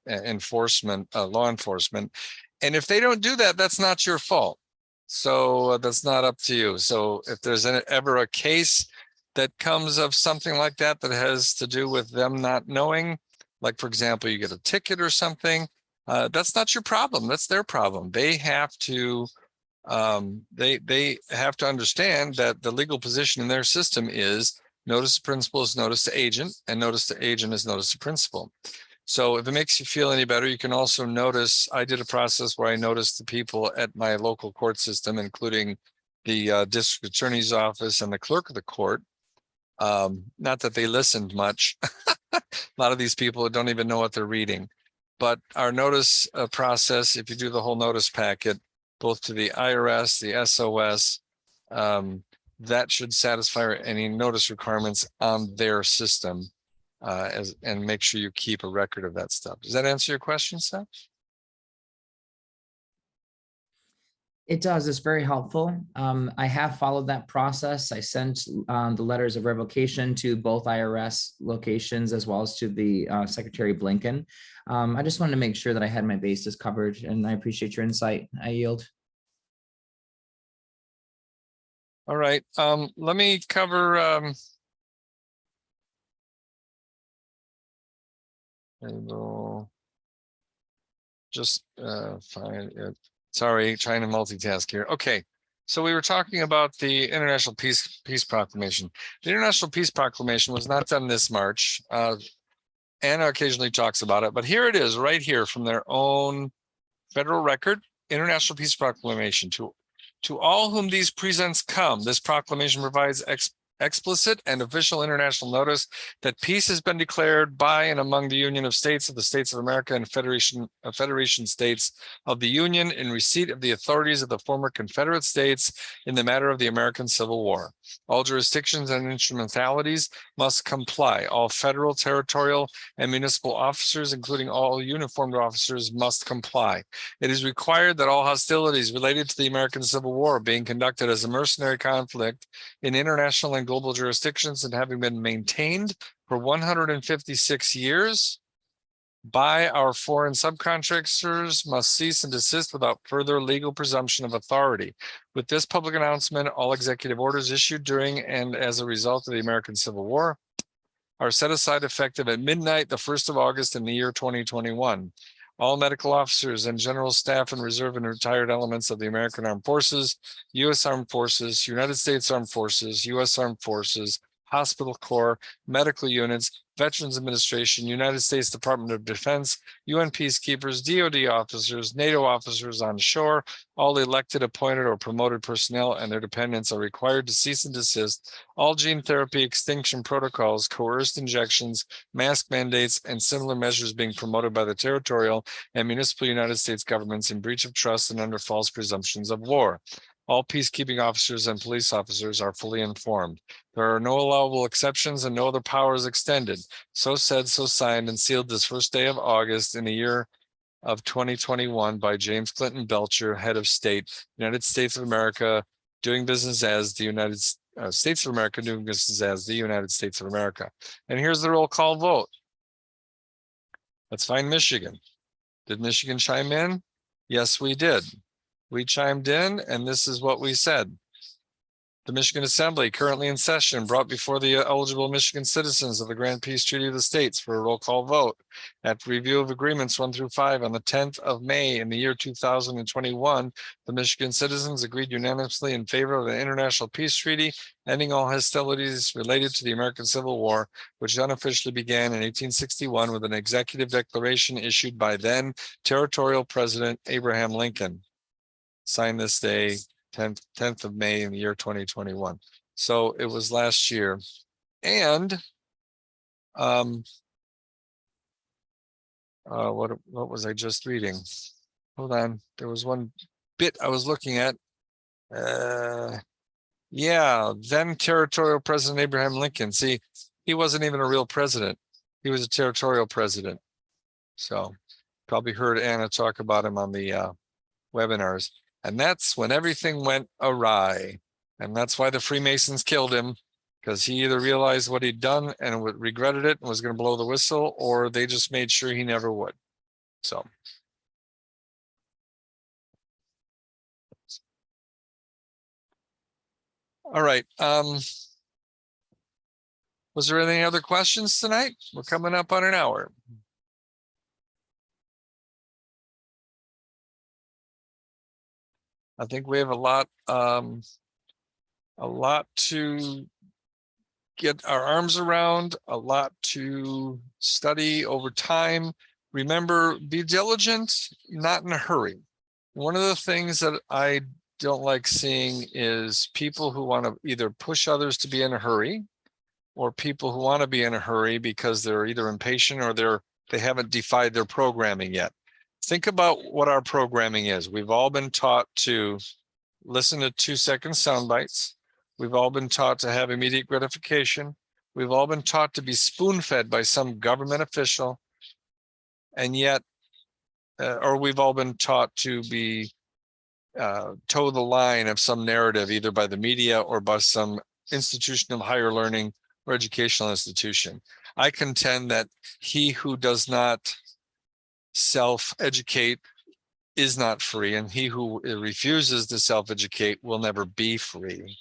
enforcement, law enforcement. And if they don't do that, that's not your fault. So that's not up to you. So if there's ever a case that comes of something like that that has to do with them not knowing, like, for example, you get a ticket or something, that's not your problem. That's their problem. They have to they have to understand that the legal position in their system is notice to principal is notice to agent, and notice to agent is notice to principal. So if it makes you feel any better, you can also notice, I did a process where I noticed the people at my local court system, including the district attorney's office and the clerk of the court. Not that they listened much. A lot of these people don't even know what they're reading. But our notice process, if you do the whole notice packet, both to the IRS, the SOS, that should satisfy any notice requirements on their system, and make sure you keep a record of that stuff. Does that answer your question, Seth? It does. It's very helpful. I have followed that process. I sent the letters of revocation to both IRS locations as well as to the Secretary Blinken. I just wanted to make sure that I had my bases covered, and I appreciate your insight. I yield. All right. Let me cover. I will just find it. Sorry, trying to multitask here. Okay, so we were talking about the International Peace Proclamation. The International Peace Proclamation was not done this March. Anna occasionally talks about it, but here it is, right here from their own federal record. International Peace Proclamation. To all whom these presents come, this proclamation provides explicit and official international notice that peace has been declared by and among the Union of States of the States of America and Federation States of the Union in receipt of the authorities of the former Confederate States in the matter of the American Civil War. All jurisdictions and instrumentalities must comply. All federal, territorial, and municipal officers, including all uniformed officers, must comply. It is required that all hostilities related to the American Civil War being conducted as a mercenary conflict in international and and global jurisdictions and having been maintained for 156 years by our foreign subcontractors must cease and desist without further legal presumption of authority. With this public announcement, all executive orders issued during and as a result of the American Civil War are set aside effective at midnight, the 1st of August in the year 2021. All medical officers and general staff and reserve and retired elements of the American Armed Forces, U.S. Armed Forces, United States Armed Forces, U.S. Armed Forces, Hospital Corps, medical units, Veterans Administration, United States Department of Defense, UN peacekeepers, DoD officers, NATO officers on shore, all elected, appointed, or promoted personnel and their dependents are required to cease and desist all gene therapy extinction protocols, coerced injections, mask mandates, and similar measures being promoted by the territorial and municipal United States governments in breach of trust and under false presumptions of war. All peacekeeping officers and police officers are fully informed. There are no allowable exceptions and no other powers extended. So said, so signed, and sealed this first day of August in the year of 2021 by James Clinton Belcher, head of state, United States of America, doing business as the United States of America, doing business as the United States of America. And here's the roll call vote. Let's find Michigan. Did Michigan chime in? Yes, we did. We chimed in, and this is what we said. The Michigan Assembly, currently in session, brought before the eligible Michigan citizens of the Grand Peace Treaty of the States for a roll call vote. After review of agreements 1 through 5 on the 10th of May in the year 2021, the Michigan citizens agreed unanimously in favor of the International Peace Treaty, ending all hostilities related to the American Civil War, which unofficially began in 1861 with an executive declaration issued by then Territorial President Abraham Lincoln. Signed this day, 10th of May in the year 2021. So it was last year. And what was I just reading? Hold on. There was one bit I was looking at. Yeah, then Territorial President Abraham Lincoln. See, he wasn't even a real president. He was a territorial president. So probably heard Anna talk about him on the webinars. And that's when everything went awry. And that's why the Freemasons killed him, because he either realized what he'd done and regretted it and was going to blow the whistle, or they just made sure he never would. So. All right. Was there any other questions tonight? We're coming up on an hour. I think we have a lot to get our arms around, a lot to study over time. Remember, be diligent, not in a hurry. One of the things that I don't like seeing is people who want to either push others to be in a hurry, or people who want to be in a hurry because they're either impatient or they haven't defied their programming yet. Think about what our programming is. We've all been taught to listen to 2-second sound bites. We've all been taught to have immediate gratification. We've all been taught to be spoon-fed by some government official. And yet, or we've all been taught to be toe the line of some narrative, either by the media or by some institution of higher learning or educational institution. I contend that he who does not self-educate is not free, and he who refuses to self-educate will never be free.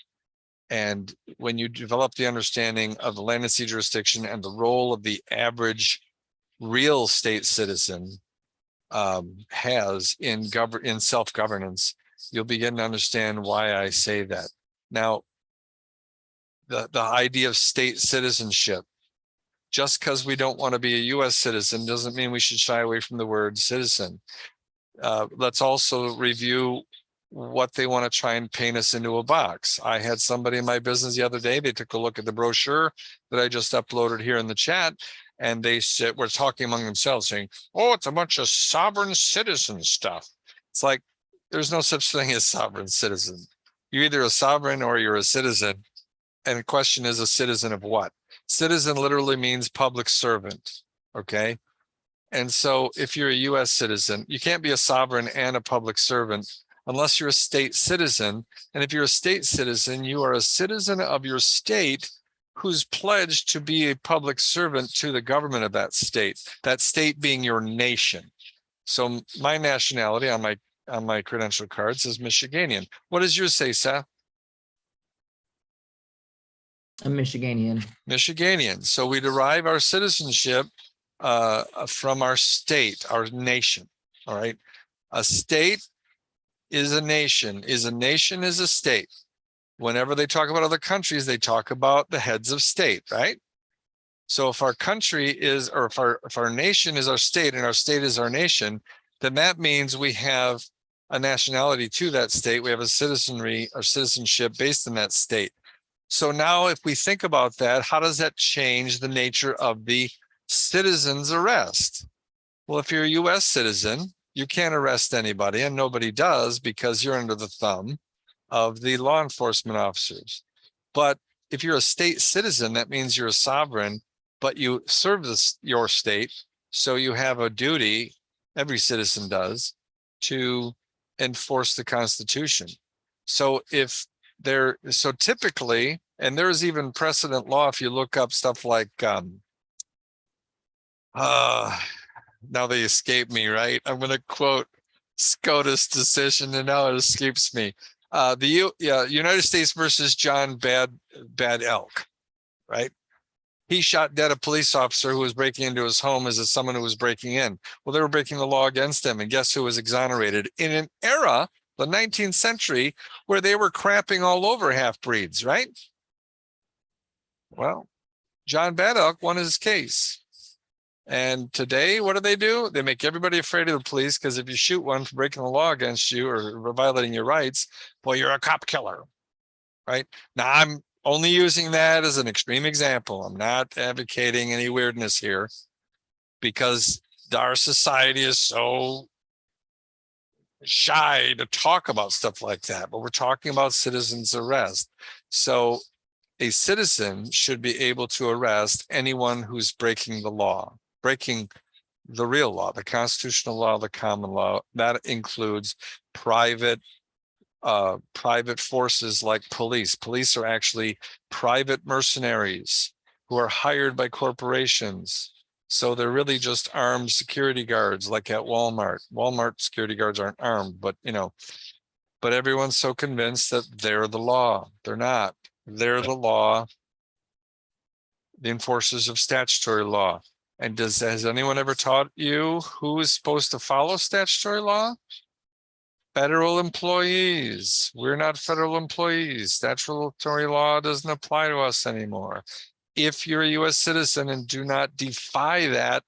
And when you develop the understanding of the land and sea jurisdiction and the role of the average real state citizen has in self-governance, you'll begin to understand why I say that. Now, the idea of state citizenship, just because we don't want to be a U.S. citizen doesn't mean we should shy away from the word citizen. Let's also review what they want to try and paint us into a box. I had somebody in my business the other day, they took a look at the brochure that I just uploaded here in the chat, and they said, we're talking among themselves saying, oh, it's a bunch of sovereign citizen stuff. It's like, there's no such thing as sovereign citizen. You're either a sovereign or you're a citizen. And the question is, a citizen of what? Citizen literally means public servant, okay? And so if you're a US citizen, you can't be a sovereign and a public servant unless you're a state citizen. And if you're a state citizen, you are a citizen of your state who's pledged to be a public servant to the government of that state being your nation. So my nationality on my credential card says Michiganian. What does yours say, Seth? A Michiganian. Michiganian. So we derive our citizenship from our state, our nation. All right. A state is a nation. Is a state. Whenever they talk about other countries, they talk about the heads of state, right? So if our country is, or if our nation is our state and our state is our nation, then that means we have a nationality to that state. We have a citizenry or citizenship based in that state. So now if we think about that, how does that change the nature of the citizen's arrest? Well, if you're a US citizen, you can't arrest anybody, and nobody does because you're under the thumb of the law enforcement officers. But if you're a state citizen, that means you're a sovereign, but you serve your state. So you have a duty, every citizen does, to enforce the Constitution. So so typically, and there's even precedent law, if you look up stuff like, now they escape me, right? I'm going to quote SCOTUS decision, and now it escapes me. The United States versus John Bad Elk, right? He shot dead a police officer who was breaking into his home as someone who was breaking in. Well, they were breaking the law against him, and guess who was exonerated? In an era, the 19th century, where they were crapping all over half-breeds, right? Well, John Bad Elk won his case. And today, what do? They make everybody afraid of the police, because if you shoot one for breaking the law against you or violating your rights, well, you're a cop killer, right? Now, I'm only using that as an extreme example. I'm not advocating any weirdness here, because our society is so shy to talk about stuff like that, but we're talking about citizens' arrest. So a citizen should be able to arrest anyone who's breaking the law, breaking the real law, the constitutional law, the common law. That includes private forces like police. Police are actually private mercenaries who are hired by corporations. So they're really just armed security guards, like at Walmart. Walmart security guards aren't armed, but but everyone's so convinced that they're the law. They're not. They're the law, the enforcers of statutory law. And has anyone ever taught you who is supposed to follow statutory law? Federal employees. We're not federal employees. Statutory law doesn't apply to us anymore. If you're a US citizen and do not defy that,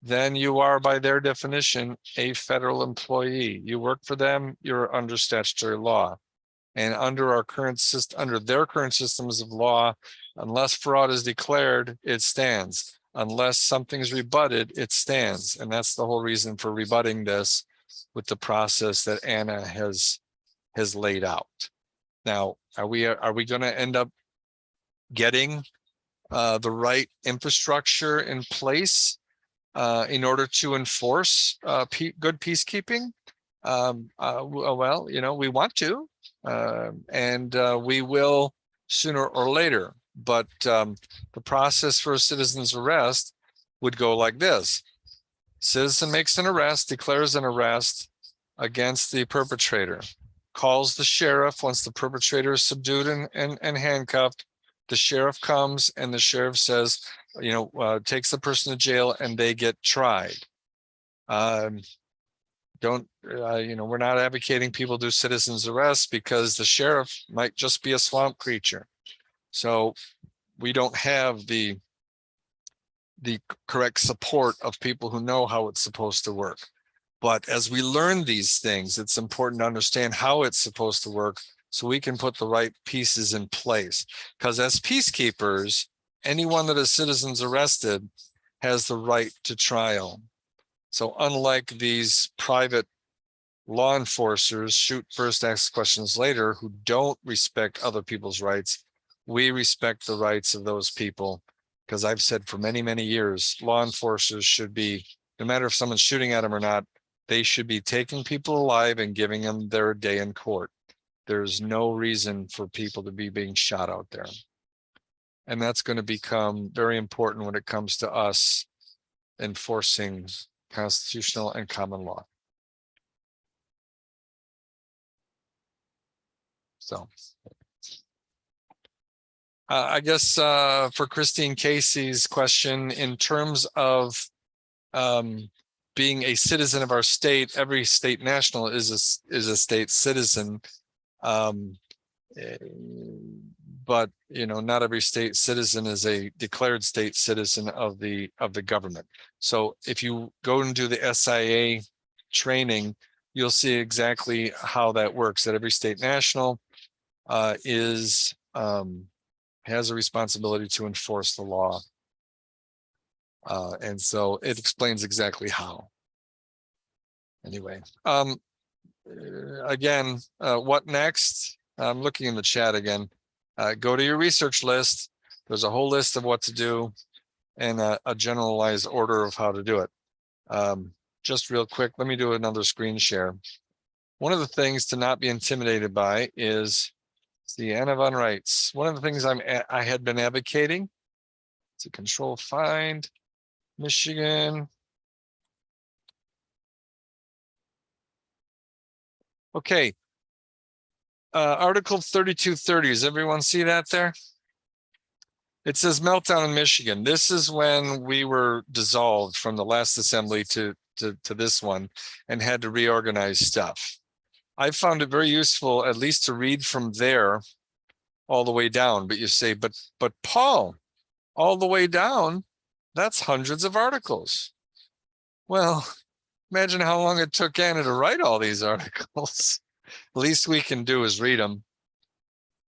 then you are, by their definition, a federal employee. You work for them, you're under statutory law. And under their current systems of law, unless fraud is declared, it stands. Unless something's rebutted, it stands. And that's the whole reason for rebutting this with the process that Anna has laid out. Now, are we going to end up getting the right infrastructure in place in order to enforce good peacekeeping? Well, we want to, and we will sooner or later. But the process for a citizen's arrest would go like this. Citizen makes an arrest, declares an arrest against the perpetrator, calls the sheriff once the perpetrator is subdued and handcuffed. The sheriff comes and the sheriff says, takes the person to jail and they get tried. We're not advocating people do citizens arrests, because the sheriff might just be a swamp creature. So we don't have the correct support of people who know how it's supposed to work. But as we learn these things, it's important to understand how it's supposed to work so we can put the right pieces in place. Because as peacekeepers, anyone that is citizens arrested has the right to trial. So unlike these private law enforcers, shoot first, ask questions later, who don't respect other people's rights, we respect the rights of those people. Because I've said for many, many years, law enforcers should be, no matter if someone's shooting at them or not, They should be taking people alive and giving them their day in court. There's no reason for people to be being shot out there. And that's going to become very important when it comes to us enforcing constitutional and common law. So I guess for Christine Casey's question, in terms of being a citizen of our state, every state national is a state citizen. But not every state citizen is a declared state citizen of the government. So if you go and do the SIA training, you'll see exactly how that works. That every state national has a responsibility to enforce the law. And so it explains exactly how. Anyway, again, what next? I'm looking in the chat again. Go to your research list. There's a whole list of what to do and a generalized order of how to do it. Just real quick, let me do another screen share. One of the things to not be intimidated by is the Anna von Rights. One of the things I had been advocating to control find Michigan. Okay. Article 3230. Does everyone see that there? It says meltdown in Michigan. This is when we were dissolved from the last assembly to this one and had to reorganize stuff. I found it very useful, at least to read from there all the way down. But you say, but Paul, all the way down, that's hundreds of articles. Well, imagine how long it took Anna to write all these articles. The least we can do is read them.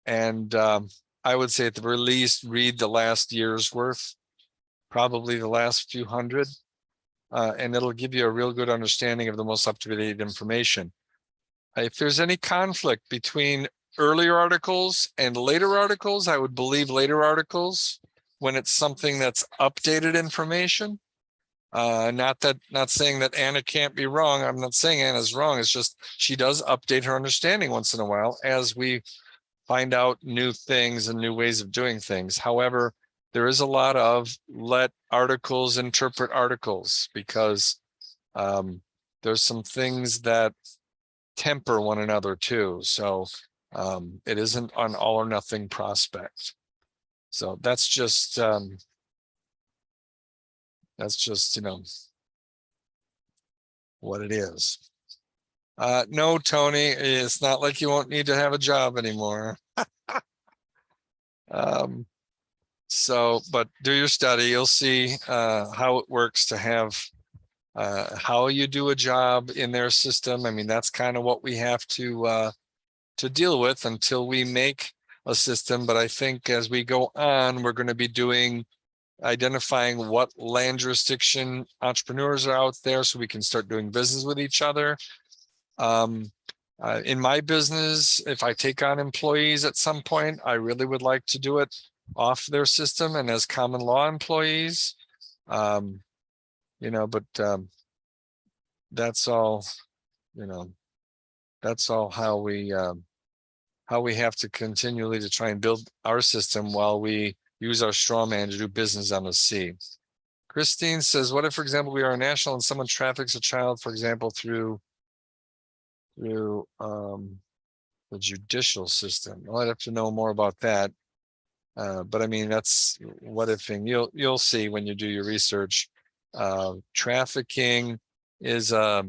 And I would say at the very least, read the last year's worth, probably the last few hundred, and it'll give you a real good understanding of the most up-to-date information. If there's any conflict between earlier articles and later articles, I would believe later articles when it's something that's updated information. Not saying that Anna can't be wrong. I'm not saying Anna's wrong. It's just she does update her understanding once in a while as we find out new things and new ways of doing things. However, there is a lot of let articles interpret articles because there's some things that temper one another too. So it isn't an all or nothing prospect. So that's just what it is. No, Tony, it's not like you won't need to have a job anymore. But do your study. You'll see how it works to have how you do a job in their system. I mean, that's kind of what we have to deal with until we make a system. But I think as we go on, we're going to be identifying what land jurisdiction entrepreneurs are out there so we can start doing business with each other. In my business, if I take on employees at some point, I really would like to do it off their system and as common law employees. But that's all, that's all how we have to continually to try and build our system while we use our straw man to do business on the sea. Christine says, what if, for example, we are a national and someone traffics a child, for example, through the judicial system? Well, I'd have to know more about that. But I mean, that's what ifing. You'll see when you do your research. Trafficking is a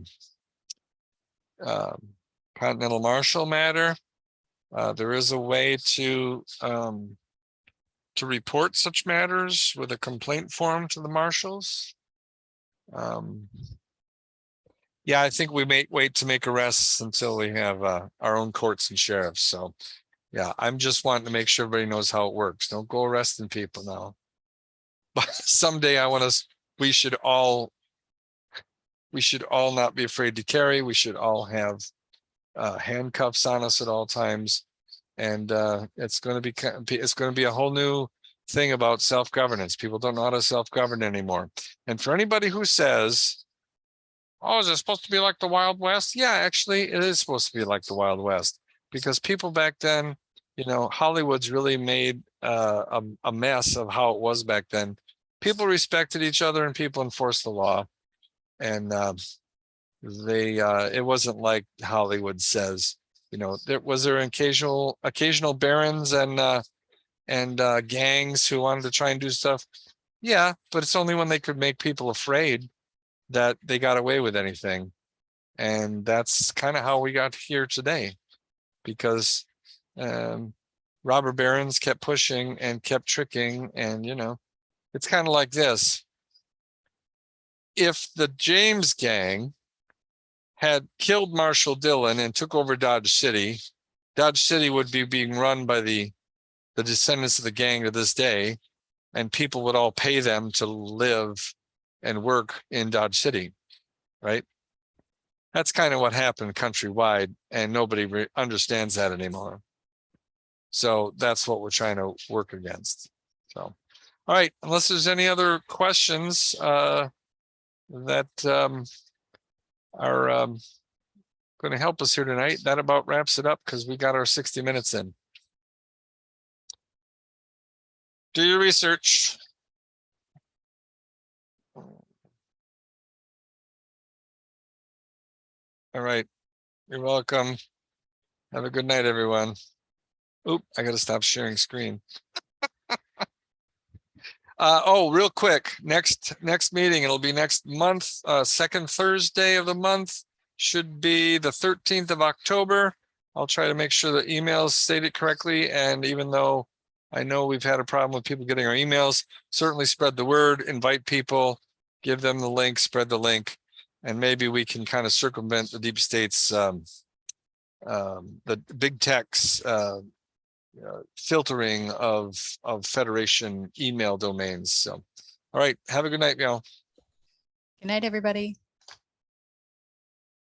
continental marshal matter. There is a way to report such matters with a complaint form to the marshals. Yeah, I think we may wait to make arrests until we have our own courts and sheriffs. So yeah, I'm just wanting to make sure everybody knows how it works. Don't go arresting people now. But someday we should all not be afraid to carry. We should all have handcuffs on us at all times. And it's going to be a whole new thing about self-governance. People don't know how to self-govern anymore. And for anybody who says, oh, is it supposed to be like the Wild West? Yeah, actually, it is supposed to be like the Wild West because people back then, you know, Hollywood's really made a mess of how it was back then. People respected each other and people enforced the law, and it wasn't like Hollywood says. You know, there was occasional barons and gangs who wanted to try and do stuff. Yeah, but it's only when they could make people afraid that they got away with anything. And that's kind of how we got here today, because robber barons kept pushing and kept tricking. And, you know, it's kind of like this. If the James gang had killed Marshall Dillon and took over Dodge City would be being run by the descendants of the gang to this day, and people would all pay them to live and work in Dodge City, right? That's kind of what happened countrywide, and nobody understands that anymore. So that's what we're trying to work against. So, all right, unless there's any other questions that are going to help us here tonight, that about wraps it up because we got our 60 minutes in. Do your research. All right. You're welcome. Have a good night, everyone. Oop, I got to stop sharing screen. Oh, real quick, next meeting, it'll be next month, second Thursday of the month, should be the 13th of October. I'll try to make sure the emails stated correctly. And even though I know we've had a problem with people getting our emails, certainly spread the word, invite people, give them the link, spread the link, and maybe we can kind of circumvent the deep state's, the big tech's filtering of Federation email domains. So, all right, have a good night, y'all. Good night, everybody.